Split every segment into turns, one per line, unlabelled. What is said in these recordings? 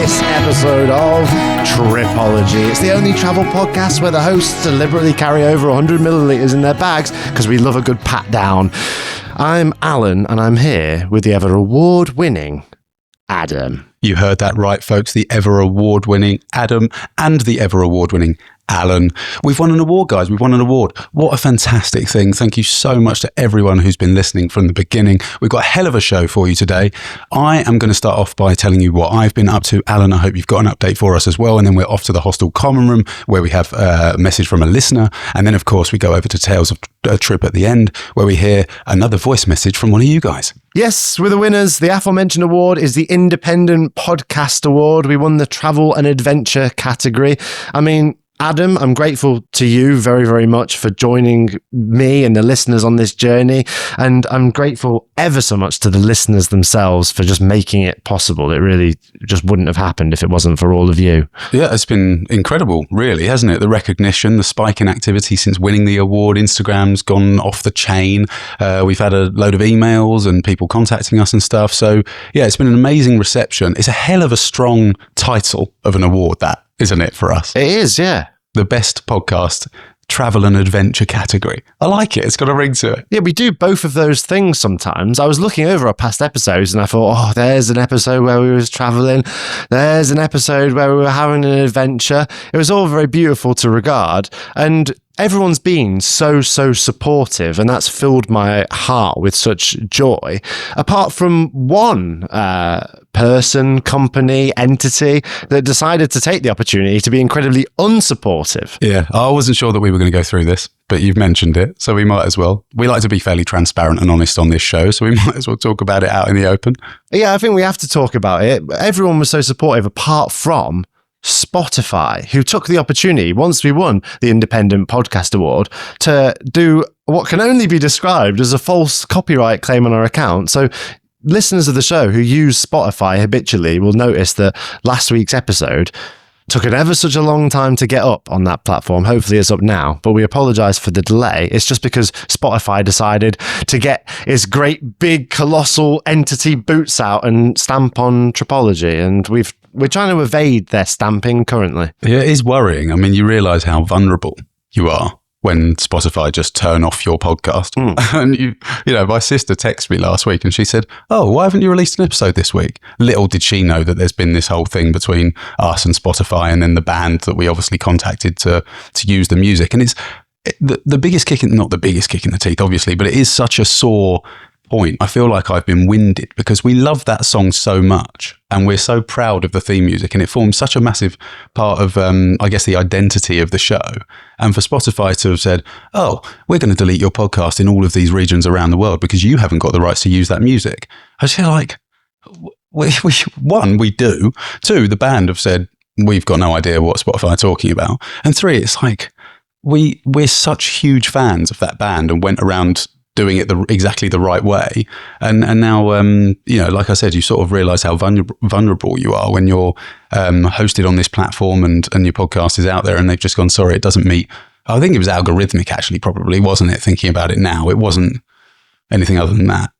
this episode of Tripology. It's the only travel podcast where the hosts deliberately carry over 100 millilitres in their bags because we love a good pat down. I'm Alun, and I'm here with the ever award-winning Adam.
You heard that right, folks. The ever award-winning Adam and the ever award-winning Alun. We've won an award, guys. We've won an award. What a fantastic thing. Thank you so much to everyone who's been listening from the beginning. We've got a hell of a show for you today. I am going to start off by telling you what I've been up to. Alun, I hope you've got an update for us as well. And then we're off to the Hostel Common Room where we have a message from a listener. And then, of course, we go over to Tales of a Trip at the end where we hear another voice message from one of you guys.
Yes, we're the winners. The aforementioned award is the Independent Podcast Award. We won the Travel and Adventure category. I mean, Adam, I'm grateful to you very, very much for joining me and the listeners on this journey. And I'm grateful ever so much to the listeners themselves for just making it possible. It really just wouldn't have happened if it wasn't for all of you.
Yeah, it's been incredible, really, hasn't it? The recognition, the spike in activity since winning the award. Instagram's gone off the chain. We've had a load of emails and people contacting us and stuff. So, yeah, it's been an amazing reception. It's a hell of a strong title of an award, that, isn't it, for us?
It is, yeah.
The best podcast, travel and adventure category. I like it. It's got a ring to it.
Yeah, we do both of those things sometimes. I was looking over our past episodes and I thought, oh, there's an episode where we was traveling. There's an episode where we were having an adventure. It was all very beautiful to regard. And everyone's been so supportive, and that's filled my heart with such joy. Apart from one person, company, entity that decided to take the opportunity to be incredibly unsupportive.
Yeah, I wasn't sure that we were going to go through this, but you've mentioned it, so we might as well. We like to be fairly transparent and honest on this show, so we might as well talk about it out in the open.
Yeah, I think we have to talk about it. Everyone was so supportive, apart from Spotify, who took the opportunity, once we won the Independent Podcast Award, to do what can only be described as a false copyright claim on our account. So listeners of the show who use Spotify habitually will notice that last week's episode took an ever such a long time to get up on that platform. Hopefully it's up now, but we apologize for the delay. It's just because Spotify decided to get its great big colossal entity boots out and stamp on Tripology, and we're trying to evade their stamping currently.
Yeah, it is worrying. I mean, you realise how vulnerable you are when Spotify just turn off your podcast. And you know, my sister texted me last week and she said, oh, why haven't you released an episode this week? Little did she know that there's been this whole thing between us and Spotify and then the band that we obviously contacted to use the music. And it's the biggest kick not the biggest kick in the teeth, obviously, but it is such a sore point. I feel like I've been winded because we love that song so much and we're so proud of the theme music, and it forms such a massive part of, I guess, the identity of the show. And for Spotify to have said, oh, we're going to delete your podcast in all of these regions around the world because you haven't got the rights to use that music. I just feel like, one, we do. Two, the band have said, we've got no idea what Spotify are talking about. And three, it's like, we're such huge fans of that band and went around doing it exactly the right way. And now, you know, like I said, you sort of realise how vulnerable you are when you're hosted on this platform and your podcast is out there and they've just gone, sorry, it doesn't meet. I think it was algorithmic, actually, probably, wasn't it? Thinking about it now, it wasn't anything other than that.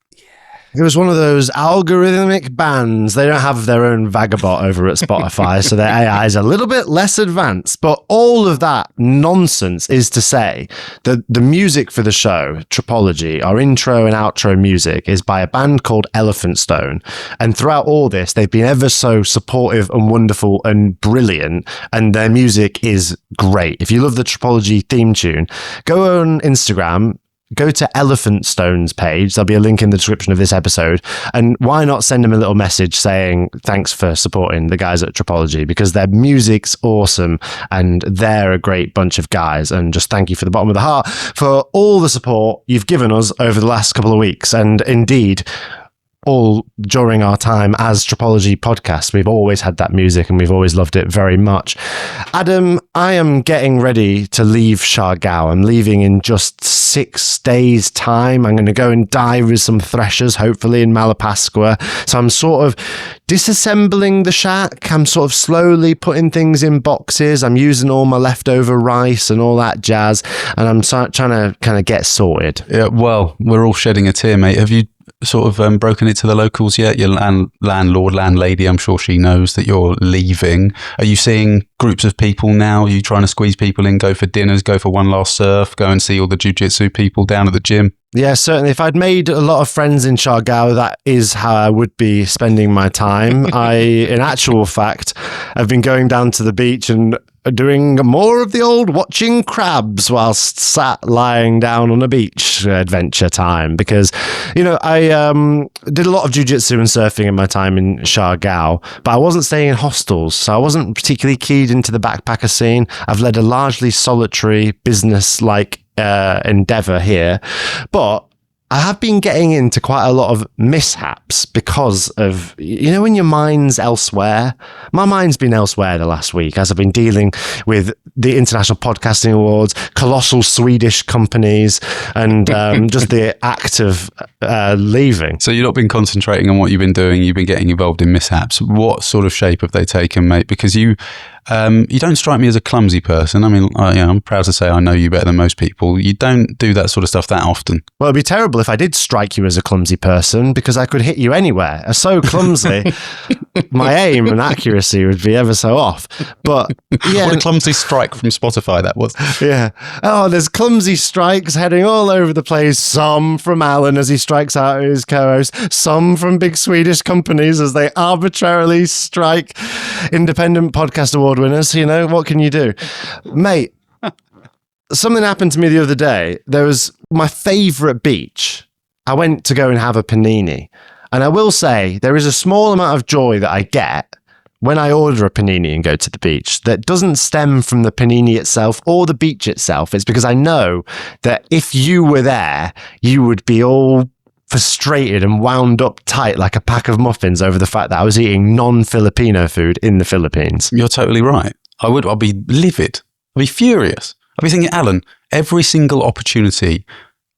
It was one of those algorithmic bands. They don't have their own Vagabot over at Spotify, so their AI is a little bit less advanced. But all of that nonsense is to say that the music for the show, Tripology, our intro and outro music, is by a band called Elephant Stone. And throughout all this, they've been ever so supportive and wonderful and brilliant. And their music is great. If you love the Tripology theme tune, go on Instagram, go to Elephant Stone's page. There'll be a link in the description of this episode. And why not send them a little message saying thanks for supporting the guys at Tripology, because their music's awesome and they're a great bunch of guys. And just thank you from the bottom of the heart for all the support you've given us over the last couple of weeks. And indeed, all during our time as Tripology podcast, we've always had that music and we've always loved it very much. Adam, I am getting ready to leave Siargao. I'm leaving in just 6 days' time. I'm going to go and dive with some threshers, hopefully in Malapascua. So I'm sort of disassembling the shack. I'm sort of slowly putting things in boxes. I'm using all my leftover rice and all that jazz, and I'm trying to kind of get sorted.
Yeah, well, we're all shedding a tear, mate. sort of broken it to the locals yet? Your landlord, landlady, I'm sure she knows that you're leaving. Are you seeing groups of people now? Are you trying to squeeze people in, go for dinners, go for one last surf, go and see all the jiu-jitsu people down at the gym?
Yeah, certainly. If I'd made a lot of friends in Siargao, that is how I would be spending my time. In actual fact, have been going down to the beach and doing more of the old watching crabs whilst sat lying down on a beach adventure time. Because, I did a lot of jiu-jitsu and surfing in my time in Siargao, but I wasn't staying in hostels, so I wasn't particularly keyed into the backpacker scene. I've led a largely solitary business-like endeavor here, but I have been getting into quite a lot of mishaps because of, when your mind's elsewhere. My mind's been elsewhere the last week as I've been dealing with the International Podcasting Awards, colossal Swedish companies, and just the act of leaving.
So you've not been concentrating on what you've been doing. You've been getting involved in mishaps. What sort of shape have they taken, mate? Because you don't strike me as a clumsy person. I mean, I'm proud to say I know you better than most people. You don't do that sort of stuff that often.
Well, it'd be terrible if I did strike you as a clumsy person, because I could hit you anywhere. I'm so clumsy, my aim and accuracy would be ever so off. But yeah,
what a clumsy strike from Spotify that was.
Yeah. Oh, there's clumsy strikes heading all over the place. Some from Alun as he strikes out his co-host. Some from big Swedish companies as they arbitrarily strike independent podcast award winners. What can you do? Mate, something happened to me the other day. There was my favourite beach. I went to go and have a panini. And I will say, there is a small amount of joy that I get when I order a panini and go to the beach that doesn't stem from the panini itself or the beach itself. It's because I know that if you were there, you would be all frustrated and wound up tight like a pack of muffins over the fact that I was eating non-Filipino food in the Philippines.
You're totally right. I'll be livid. I'll be furious. I'll be thinking, Alan, every single opportunity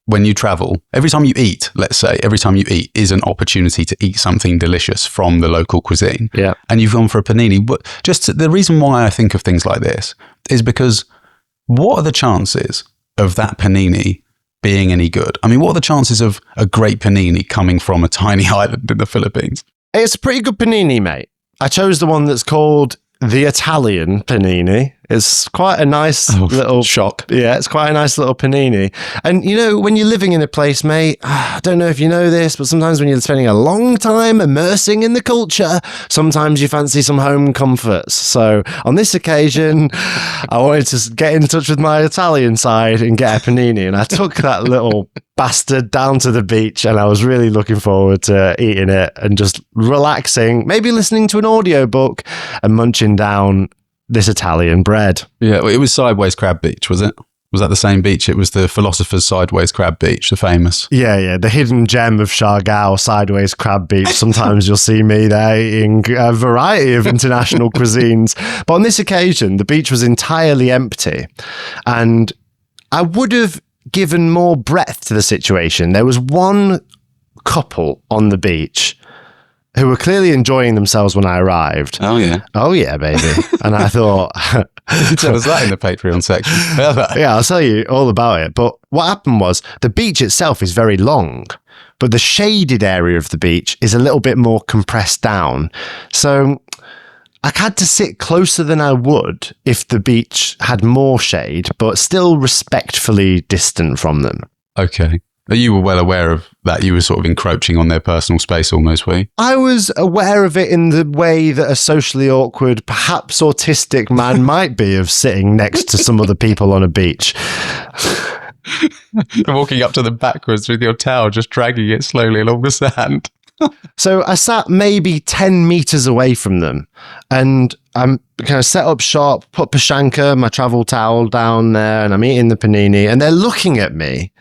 when you travel, every time you eat, let's say, every time you eat is an opportunity to eat something delicious from the local cuisine.
Yeah.
And you've gone for a panini. But just the reason why I think of things like this is because what are the chances of that panini being any good? I mean, what are the chances of a great panini coming from a tiny island in the Philippines?
It's a pretty good panini, mate. I chose the one that's called the Italian panini. It's quite a nice little
shock.
Yeah, it's quite a nice little panini. And when you're living in a place, mate, I don't know if you know this, but sometimes when you're spending a long time immersing in the culture, sometimes you fancy some home comforts. So on this occasion, I wanted to get in touch with my Italian side and get a panini. And I took that little bastard down to the beach, and I was really looking forward to eating it and just relaxing, maybe listening to an audiobook and munching down this Italian bread.
Yeah, it was Sideways Crab Beach, was it? Was that the same beach? It was the Philosopher's Sideways Crab Beach, the famous.
Yeah, the hidden gem of Siargao, Sideways Crab Beach. Sometimes you'll see me there eating a variety of international cuisines. But on this occasion, the beach was entirely empty. And I would have given more breadth to the situation. There was one couple on the beach who were clearly enjoying themselves when I arrived.
Oh, yeah.
Oh, yeah, baby. And I thought...
Tell us that in the Patreon section.
Yeah, I'll tell you all about it. But what happened was the beach itself is very long, but the shaded area of the beach is a little bit more compressed down. So I had to sit closer than I would if the beach had more shade, but still respectfully distant from them.
Okay. You were well aware of that. You were sort of encroaching on their personal space almost, were you?
I was aware of it in the way that a socially awkward, perhaps autistic man might be of sitting next to some other people on a beach.
Walking up to them backwards with your towel, just dragging it slowly along the sand.
So I sat maybe 10 meters away from them, and I'm kind of set up shop, put Pashanka, my travel towel, down there, and I'm eating the panini, and they're looking at me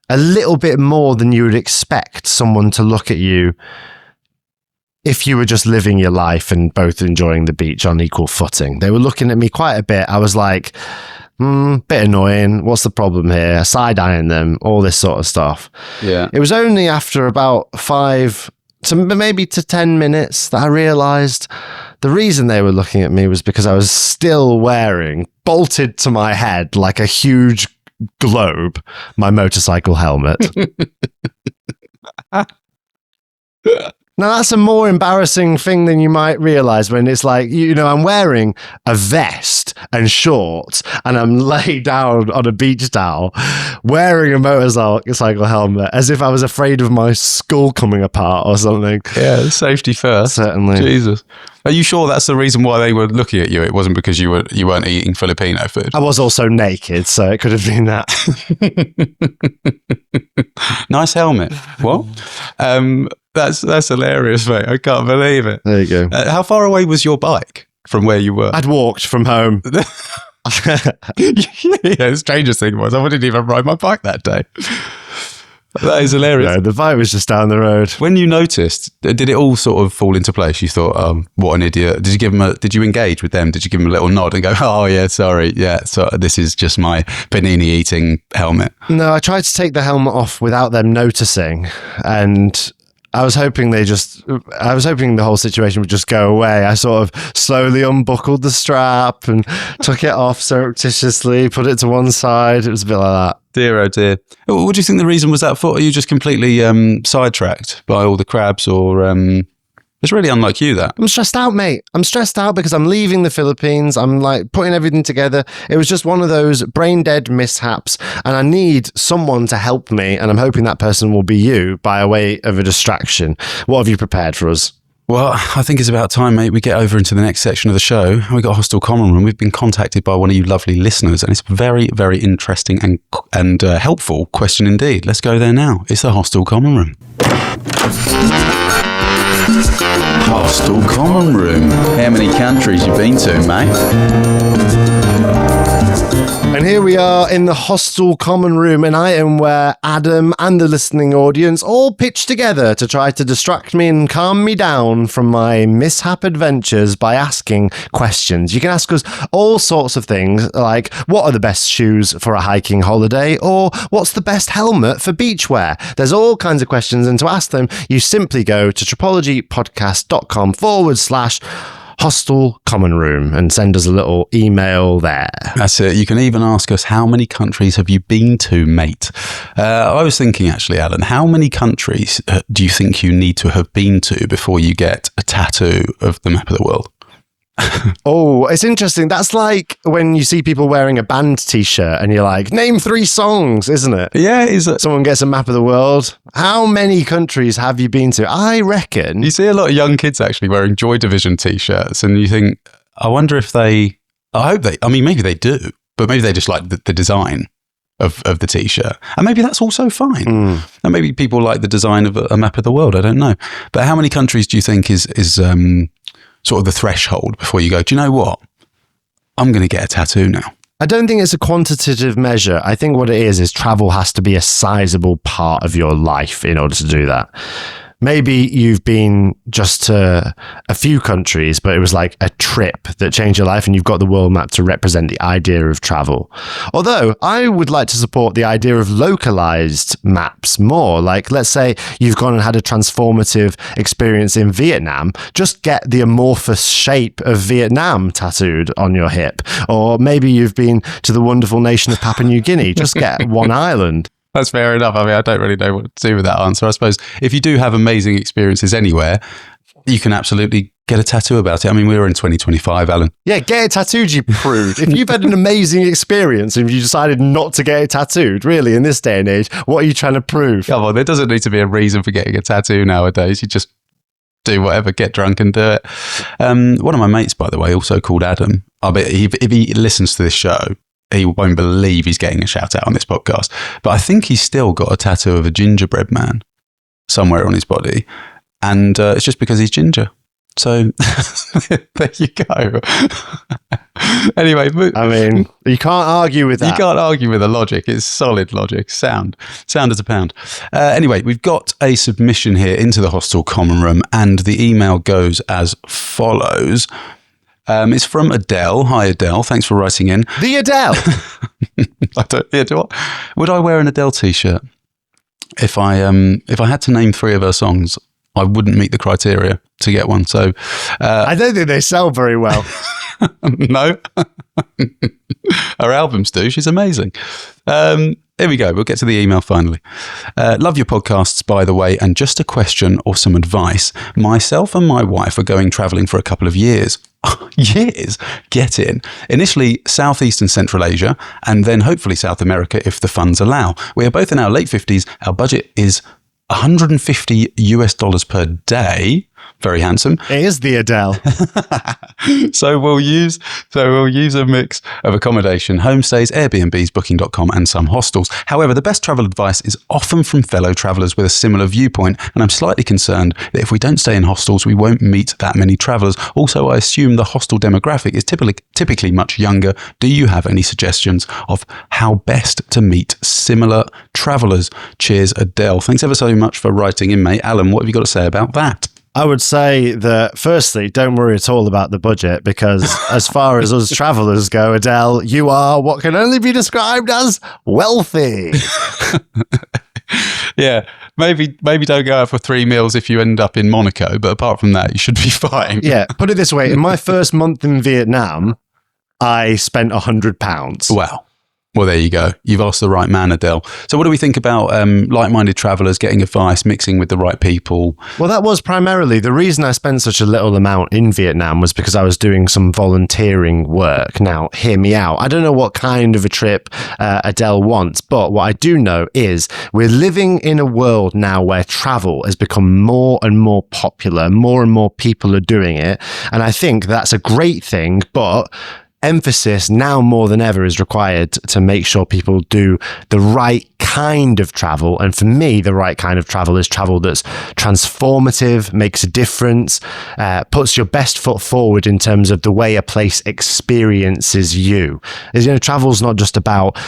a little bit more than you would expect someone to look at you if you were just living your life and both enjoying the beach on equal footing. They were looking at me quite a bit. I was like, bit annoying. What's the problem here? Side-eyeing them, all this sort of stuff.
Yeah.
It was only after about 5 to maybe to 10 minutes that I realised the reason they were looking at me was because I was still wearing, bolted to my head like a huge globe, my motorcycle helmet. Now, that's a more embarrassing thing than you might realize when it's like, I'm wearing a vest and shorts and I'm laid down on a beach towel wearing a motorcycle helmet as if I was afraid of my skull coming apart or something.
Yeah, safety first.
Certainly.
Jesus. Are you sure that's the reason why they were looking at you? It wasn't because you weren't eating Filipino food?
I was also naked, so it could have been that.
Nice helmet. What? That's hilarious, mate. I can't believe it.
There you go.
How far away was your bike from where you were?
I'd walked from home.
Yeah, the strangest thing was I wouldn't even ride my bike that day. That is hilarious.
No, the bike was just down the road.
When you noticed, did it all sort of fall into place? You thought, what an idiot. Did you engage with them? Did you give them a little nod and go, oh yeah, sorry. Yeah, so this is just my panini eating helmet?
No, I tried to take the helmet off without them noticing. And I was hoping the whole situation would just go away. I sort of slowly unbuckled the strap and took it off surreptitiously, put it to one side. It was a bit like that.
Dear, oh dear. What do you think the reason was that for? Are you just completely sidetracked by all the crabs or... It's really unlike you, that.
I'm stressed out, mate. I'm stressed out because I'm leaving the Philippines. I'm like putting everything together. It was just one of those brain dead mishaps and I need someone to help me and I'm hoping that person will be you by a way of a distraction. What have you prepared for us?
Well, I think it's about time, mate, we get over into the next section of the show. We got Hostel Common Room. We've been contacted by one of you lovely listeners and it's a very, very interesting and helpful question indeed. Let's go there now. It's the Hostel Common Room. Hostel Common Room. How many countries you been to, mate?
And here we are in the Hostel Common Room, an item where Adam and the listening audience all pitch together to try to distract me and calm me down from my mishap adventures by asking questions. You can ask us all sorts of things like, what are the best shoes for a hiking holiday? Or what's the best helmet for beach wear? There's all kinds of questions, and to ask them, you simply go to tripologypodcast.com/Hostel Common Room and send us a little email there.
That's it. You can even ask us, how many countries have you been to, mate? I was thinking actually, Alan, how many countries do you think you need to have been to before you get a tattoo of the map of the world?
Oh, it's interesting. That's like when you see people wearing a band t-shirt and you're like, name 3 songs, isn't it?
Yeah, is it?
Someone gets a map of the world. How many countries have you been to? I reckon.
You see a lot of young kids actually wearing Joy Division t-shirts and you think, I wonder if I mean, maybe they do, but maybe they just like the design of the t-shirt. And maybe that's also fine. And maybe people like the design of a map of the world. I don't know. But how many countries do you think is sort of the threshold before you go, do you know what? I'm going to get a tattoo now.
I don't think it's a quantitative measure. I think what it is travel has to be a sizable part of your life in order to do that. Maybe you've been just to a few countries, but it was like a trip that changed your life and you've got the world map to represent the idea of travel. Although I would like to support the idea of localized maps more. Like, let's say you've gone and had a transformative experience in Vietnam, just get the amorphous shape of Vietnam tattooed on your hip. Or maybe you've been to the wonderful nation of Papua New Guinea, just get one island.
That's fair enough. I mean, I don't really know what to do with that answer. I suppose if you do have amazing experiences anywhere, you can absolutely get a tattoo about it. I mean, we were in 2025, Alan.
Yeah, get it tattooed, you prude. If you've had an amazing experience and you decided not to get it tattooed, really, in this day and age, what are you trying to prove?
Come on, there doesn't need to be a reason for getting a tattoo nowadays. You just do whatever, get drunk and do it. One of my mates, by the way, also called Adam. I bet if he listens to this show, he won't believe he's getting a shout out on this podcast. But I think he's still got a tattoo of a gingerbread man somewhere on his body. And it's just because he's ginger. So there you go. Anyway.
I mean, you can't argue with that.
You can't argue with the logic. It's solid logic. Sound as a pound. Anyway, we've got a submission here into the Hostel Common Room. And the email goes as follows. It's from Adele. Hi, Adele. Thanks for writing in.
The Adele.
Would I wear an Adele t-shirt? If I had to name 3 of her songs, I wouldn't meet the criteria to get one. So
I don't think they sell very well.
No. Her albums do. She's amazing. Here we go. We'll get to the email finally. Love your podcasts, by the way, and just a question or some advice. Myself and my wife are going travelling for a couple of years. Years? Get in. Initially, Southeast and Central Asia, and then hopefully South America if the funds allow. We are both in our late 50s. Our budget is $150 per day. Very handsome.
It is the Adele.
So we'll use a mix of accommodation, homestays, Airbnbs, Booking.com, and some hostels. However, the best travel advice is often from fellow travellers with a similar viewpoint, and I'm slightly concerned that if we don't stay in hostels, we won't meet that many travellers. Also, I assume the hostel demographic is typically much younger. Do you have any suggestions of how best to meet similar travellers? Cheers, Adele. Thanks ever so much for writing in, mate. Alan, what have you got to say about that?
I would say that, firstly, don't worry at all about the budget, because as far as us travellers go, Adele, you are what can only be described as wealthy.
Yeah, maybe don't go out for 3 meals if you end up in Monaco, but apart from that, you should be fine.
Yeah, put it this way. In my first month in Vietnam, I spent £100.
Wow. Well, there you go. You've asked the right man, Adele. So what do we think about like-minded travellers getting advice, mixing with the right people?
Well, that was primarily the reason I spent such a little amount in Vietnam, was because I was doing some volunteering work. Now, hear me out. I don't know what kind of a trip Adele wants, but what I do know is we're living in a world now where travel has become more and more popular. More and more people are doing it. And I think that's a great thing, but emphasis now more than ever is required to make sure people do the right kind of travel. And for me, the right kind of travel is travel that's transformative, makes a difference, puts your best foot forward in terms of the way a place experiences you. Travel's not just about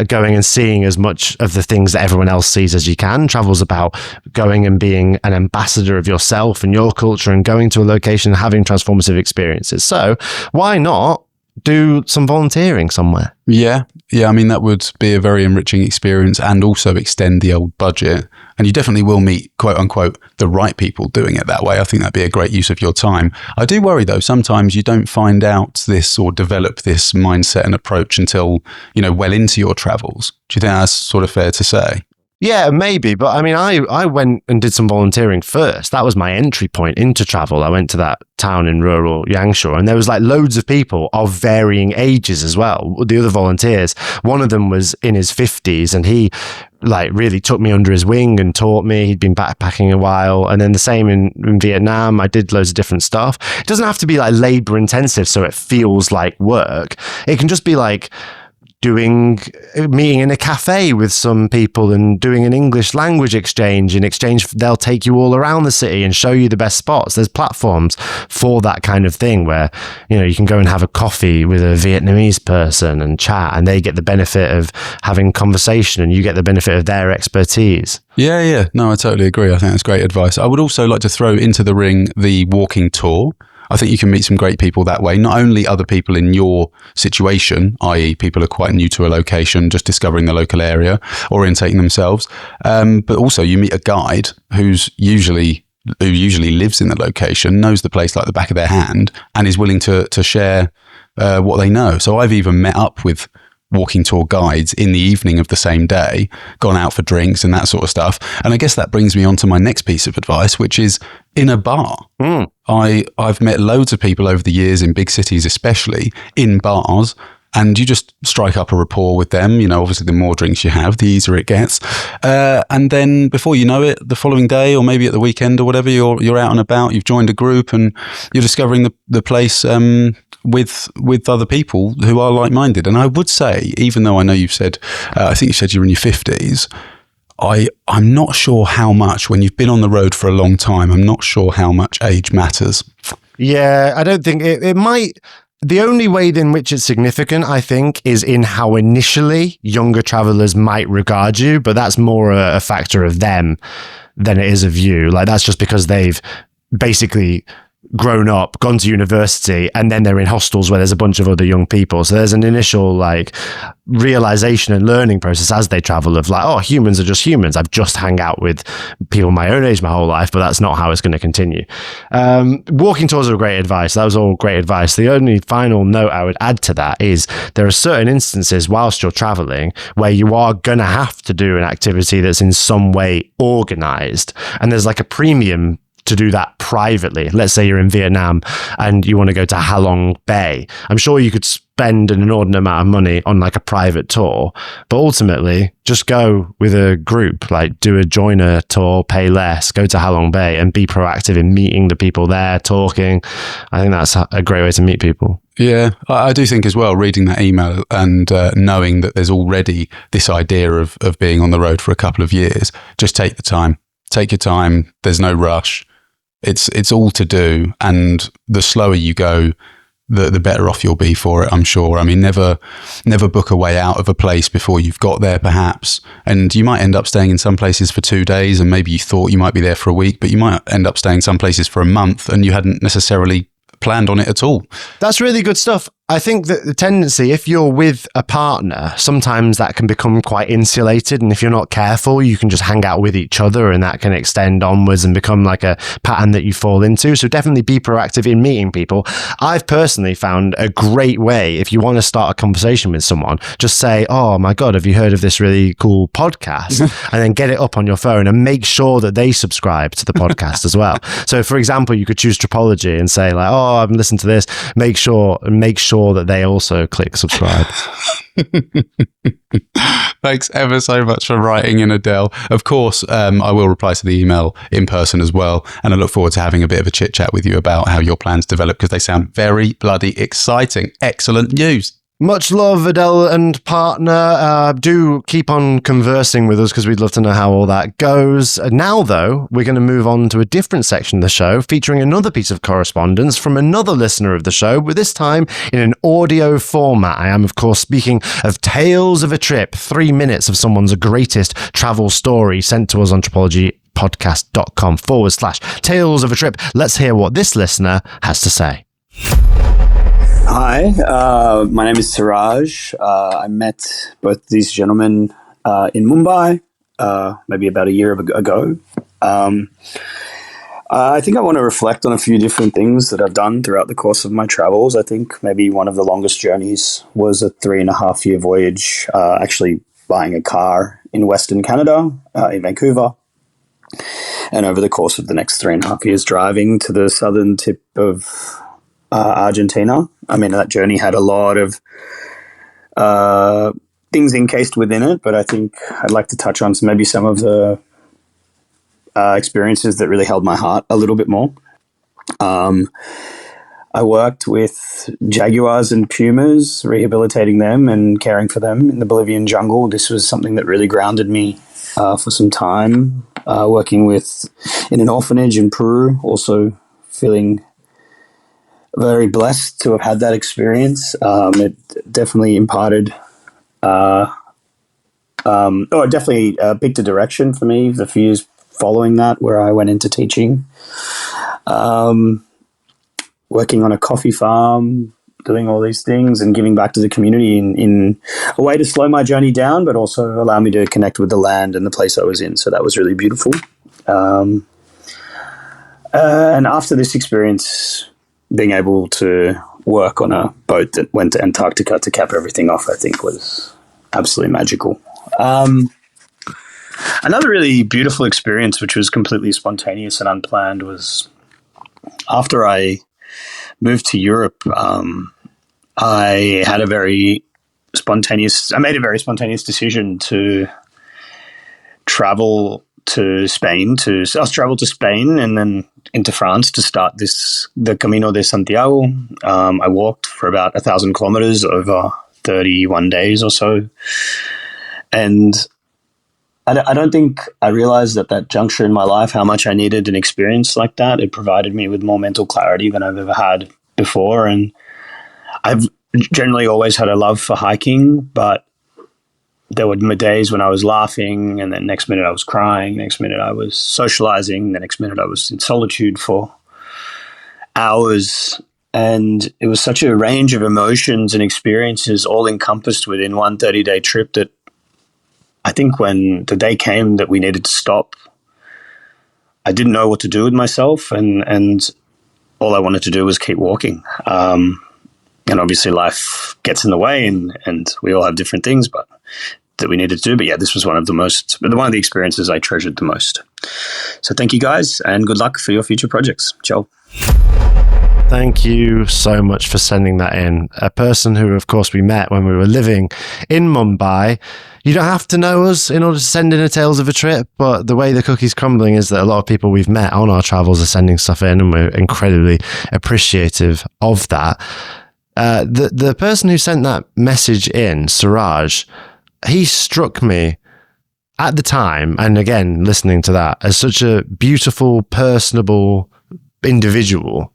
going and seeing as much of the things that everyone else sees as you can. Travel's about going and being an ambassador of yourself and your culture and going to a location and having transformative experiences. So why not do some volunteering somewhere?
Yeah. I mean, that would be a very enriching experience and also extend the old budget. And you definitely will meet, quote unquote, the right people doing it that way. I think that'd be a great use of your time. I do worry, though, sometimes you don't find out this or develop this mindset and approach until, well into your travels. Do you think that's sort of fair to say?
Yeah, maybe. But I mean, I went and did some volunteering first. That was my entry point into travel. I went to that town in rural Yangshaw, and there was like loads of people of varying ages as well. The other volunteers, one of them was in his 50s, and he really took me under his wing and taught me. He'd been backpacking a while. And then the same in Vietnam. I did loads of different stuff. It doesn't have to be like labor intensive so it feels like work. It can just be like meeting in a cafe with some people and doing an English language exchange. In exchange, they'll take you all around the city and show you the best spots. There's platforms for that kind of thing where, you can go and have a coffee with a Vietnamese person and chat, and they get the benefit of having conversation and you get the benefit of their expertise.
Yeah. No, I totally agree. I think that's great advice. I would also like to throw into the ring the walking tour. I think you can meet some great people that way. Not only other people in your situation, i.e. people who are quite new to a location, just discovering the local area, orientating themselves, but also you meet a guide who usually lives in the location, knows the place like the back of their hand, and is willing to share what they know. So I've even met up with walking tour guides in the evening of the same day, gone out for drinks and that sort of stuff. And I guess that brings me on to my next piece of advice, which is in a bar. I've met loads of people over the years in big cities, especially in bars, and you just strike up a rapport with them. Obviously the more drinks you have, the easier it gets. And then before you know it, the following day or maybe at the weekend or whatever, you're out and about, you've joined a group and you're discovering the place with other people who are like-minded. And I would say, even though I know you've said, I think you said you're in your 50s, I'm not sure how much, when you've been on the road for a long time, I'm not sure how much age matters. Yeah,
I don't think it might. The only way in which it's significant, I think, is in how initially younger travelers might regard you, but that's more a factor of them than it is of you. Like, that's just because they've basically grown up, gone to university, and then they're in hostels where there's a bunch of other young people. So there's an initial like realization and learning process as they travel of like, oh, humans are just humans. I've just hung out with people my own age my whole life, but that's not how it's going to continue. Walking tours are great advice. That was all great advice. The only final note I would add to that is there are certain instances whilst you're traveling where you are going to have to do an activity that's in some way organized, and there's like a premium to do that privately. Let's say you're in Vietnam and you want to go to Halong Bay. I'm sure you could spend an inordinate amount of money on like a private tour, but ultimately just go with a group, like do a joiner tour, pay less, go to Halong Bay and be proactive in meeting the people there, talking. I think that's a great way to meet people.
Yeah, I do think as well, reading that email and knowing that there's already this idea of being on the road for a couple of years, just take the time. Take your time. There's no rush. It's all to do, and the slower you go, the better off you'll be for it, I'm sure. I mean, never book a way out of a place before you've got there, perhaps. And you might end up staying in some places for 2 days, and maybe you thought you might be there for a week, but you might end up staying some places for a month, and you hadn't necessarily planned on it at all.
That's really good stuff. I think that the tendency, if you're with a partner, sometimes that can become quite insulated. And if you're not careful, you can just hang out with each other and that can extend onwards and become like a pattern that you fall into. So definitely be proactive in meeting people. I've personally found a great way, if you want to start a conversation with someone, just say, oh my God, have you heard of this really cool podcast? And then get it up on your phone and make sure that they subscribe to the podcast as well. So for example, you could choose Tripology and say like, oh, I've listened to this. Make sure that they also click subscribe.
Thanks ever so much for writing in, Adele. Of course, I will reply to the email in person as well. And I look forward to having a bit of a chit chat with you about how your plans develop, because they sound very bloody exciting. Excellent news.
Much love, Adele and partner. Do keep on conversing with us because we'd love to know how all that goes. Now, though, we're going to move on to a different section of the show featuring another piece of correspondence from another listener of the show, but this time in an audio format. I am, of course, speaking of Tales of a Trip, 3 minutes of someone's greatest travel story sent to us on tripologypodcast.com/Tales of a Trip. Let's hear what this listener has to say.
Hi, my name is Siraj. I met both these gentlemen in Mumbai maybe about a year ago. I think I want to reflect on a few different things that I've done throughout the course of my travels. I think maybe one of the longest journeys was a 3.5-year voyage, actually buying a car in Western Canada, in Vancouver. And over the course of the next 3.5 years, driving to the southern tip of Argentina. I mean, that journey had a lot of things encased within it, but I think I'd like to touch on maybe some of the experiences that really held my heart a little bit more. I worked with jaguars and pumas, rehabilitating them and caring for them in the Bolivian jungle. This was something that really grounded me for some time. Working in an orphanage in Peru, also feeling very blessed to have had that experience. It definitely imparted, it definitely picked a direction for me the few years following that, where I went into teaching, working on a coffee farm, doing all these things and giving back to the community in a way to slow my journey down, but also allow me to connect with the land and the place I was in. So that was really beautiful. And after this experience, being able to work on a boat that went to Antarctica to cap everything off, I think was absolutely magical. Another really beautiful experience, which was completely spontaneous and unplanned, was after I moved to Europe. I made a very spontaneous decision to travel to Spain. I traveled to Spain and then into France to start the Camino de Santiago. I walked for about 1,000 kilometers over 31 days or so. And I don't think I realized at that juncture in my life how much I needed an experience like that. It provided me with more mental clarity than I've ever had before. And I've generally always had a love for hiking, but there were days when I was laughing, and then next minute I was crying, next minute I was socializing, the next minute I was in solitude for hours, and it was such a range of emotions and experiences all encompassed within one 30-day trip that I think when the day came that we needed to stop, I didn't know what to do with myself, and all I wanted to do was keep walking. And obviously life gets in the way, and we all have different things but that we needed to do. But yeah, this was one of the experiences I treasured the most. So thank you guys, and good luck for your future projects. Ciao.
Thank you so much for sending that in. A person who, of course, we met when we were living in Mumbai. You don't have to know us in order to send in a Tales of a Trip, but the way the cookie's crumbling is that a lot of people we've met on our travels are sending stuff in, and we're incredibly appreciative of that. The person who sent that message in, Suraj, he struck me at the time, and again, listening to that, as such a beautiful, personable individual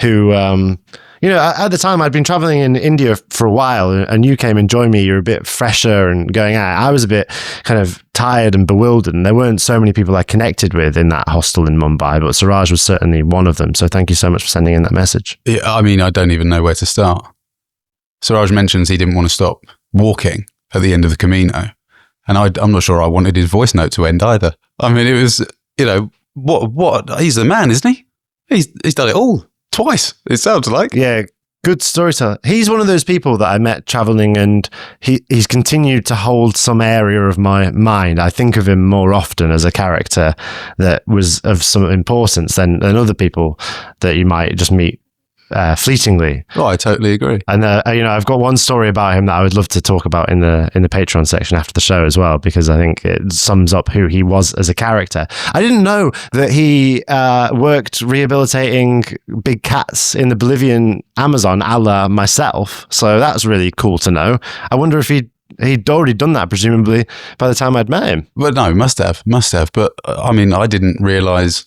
who, at the time I'd been traveling in India for a while, and you came and joined me. You're a bit fresher and going out. I was a bit kind of tired and bewildered, and there weren't so many people I connected with in that hostel in Mumbai, but Suraj was certainly one of them. So thank you so much for sending in that message.
Yeah, I mean, I don't even know where to start. Suraj mentions he didn't want to stop walking at the end of the Camino, and I'm not sure I wanted his voice note to end either. I mean, it was, what he's the man, isn't he? He's done it all. Twice, it sounds like.
Yeah, good storyteller. He's one of those people that I met traveling, and he's continued to hold some area of my mind. I think of him more often as a character that was of some importance than other people that you might just meet fleetingly.
Oh, I totally agree.
And I've got one story about him that I would love to talk about in the Patreon section after the show as well, because I think it sums up who he was as a character. I didn't know that he worked rehabilitating big cats in the Bolivian Amazon, a la myself. So that's really cool to know. I wonder if he'd already done that, presumably, by the time I'd met him.
But no, must have. But I mean, I didn't realise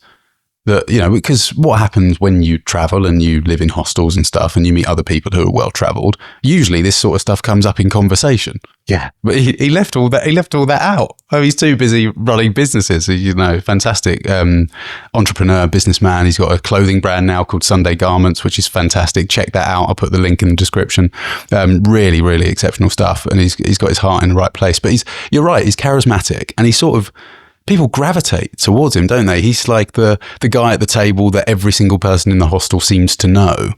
that, because what happens when you travel and you live in hostels and stuff and you meet other people who are well travelled, usually this sort of stuff comes up in conversation.
Yeah.
But he left all that out. Oh, he's too busy running businesses. Fantastic entrepreneur, businessman. He's got a clothing brand now called Sunday Garments, which is fantastic. Check that out. I'll put the link in the description. Really, really exceptional stuff. And he's got his heart in the right place. But you're right, he's charismatic, and he's sort of, people gravitate towards him, don't they? He's like the guy at the table that every single person in the hostel seems to know.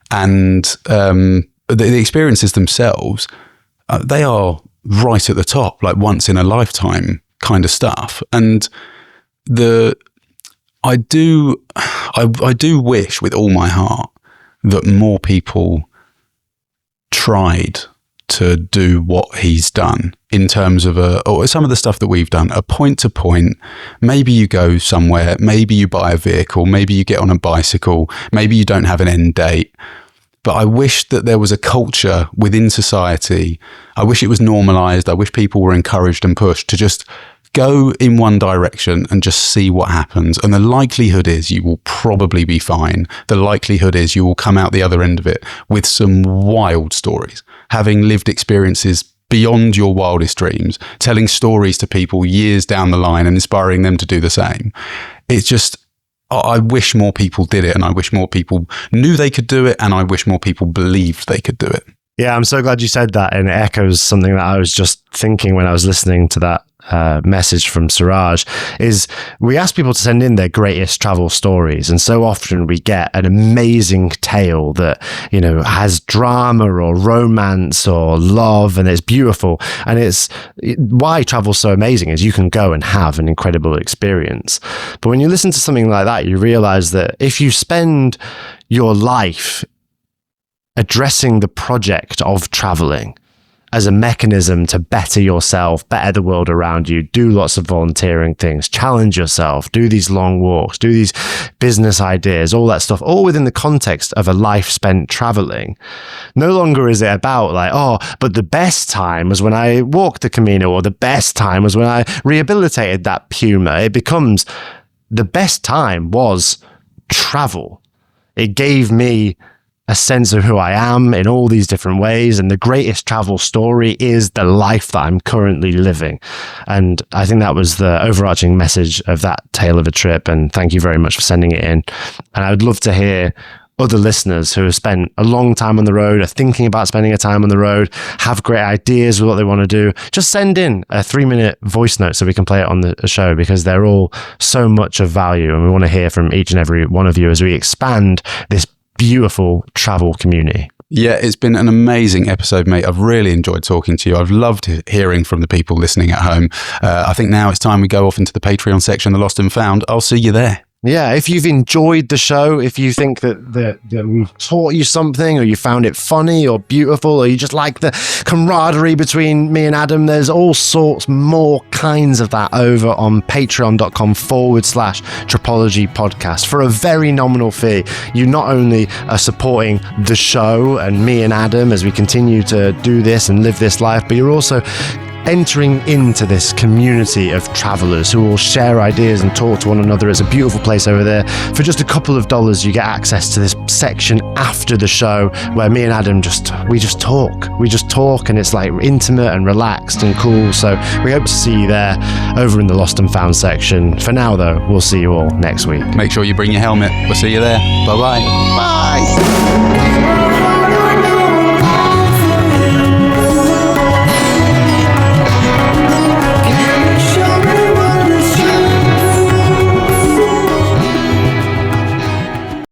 And the experiences themselves, they are right at the top, like once in a lifetime kind of stuff. And I do wish with all my heart that more people tried to do what he's done in terms of or some of the stuff that we've done, a point to point. Maybe you go somewhere, maybe you buy a vehicle, maybe you get on a bicycle, maybe you don't have an end date. But I wish that there was a culture within society. I wish it was normalized. I wish people were encouraged and pushed to just go in one direction and just see what happens. And the likelihood is you will probably be fine. The likelihood is you will come out the other end of it with some wild stories, having lived experiences beyond your wildest dreams, telling stories to people years down the line and inspiring them to do the same. It's just, I wish more people did it, and I wish more people knew they could do it, and I wish more people believed they could do it.
Yeah, I'm so glad you said that, and it echoes something that I was just thinking when I was listening to that message from Suraj. Is we ask people to send in their greatest travel stories, and so often we get an amazing tale that has drama or romance or love, and it's beautiful. And why travel's so amazing is you can go and have an incredible experience. But when you listen to something like that, you realize that if you spend your life addressing the project of traveling as a mechanism to better yourself, better the world around you, do lots of volunteering things, challenge yourself, do these long walks, do these business ideas, all that stuff, all within the context of a life spent traveling. No longer is it about but the best time was when I walked the Camino, or the best time was when I rehabilitated that puma. It becomes the best time was travel. It gave me a sense of who I am in all these different ways. And the greatest travel story is the life that I'm currently living. And I think that was the overarching message of that tale of a trip. And thank you very much for sending it in. And I would love to hear other listeners who have spent a long time on the road, are thinking about spending a time on the road, have great ideas with what they want to do, just send in a 3-minute voice note so we can play it on the show, because they're all so much of value, and we want to hear from each and every one of you as we expand this beautiful travel community.
Yeah, it's been an amazing episode, mate. I've really enjoyed talking to you. I've loved hearing from the people listening at home. I think now it's time we go off into the Patreon section, the Lost and Found. I'll see you there.
Yeah, if you've enjoyed the show, if you think that we've taught you something, or you found it funny or beautiful, or you just like the camaraderie between me and Adam, there's all sorts more kinds of that over on patreon.com/Tripology podcast. For a very nominal fee, you not only are supporting the show and me and Adam as we continue to do this and live this life, but you're also entering into this community of travelers who will share ideas and talk to one another. It's a beautiful place over there. For just a couple of dollars, you get access to this section after the show where me and Adam just talk, and it's like intimate and relaxed and cool. So we hope to see you there over in the Lost and Found section. For now though, we'll see you all next week.
Make sure you bring your helmet. We'll see you there. Bye-bye.
Bye.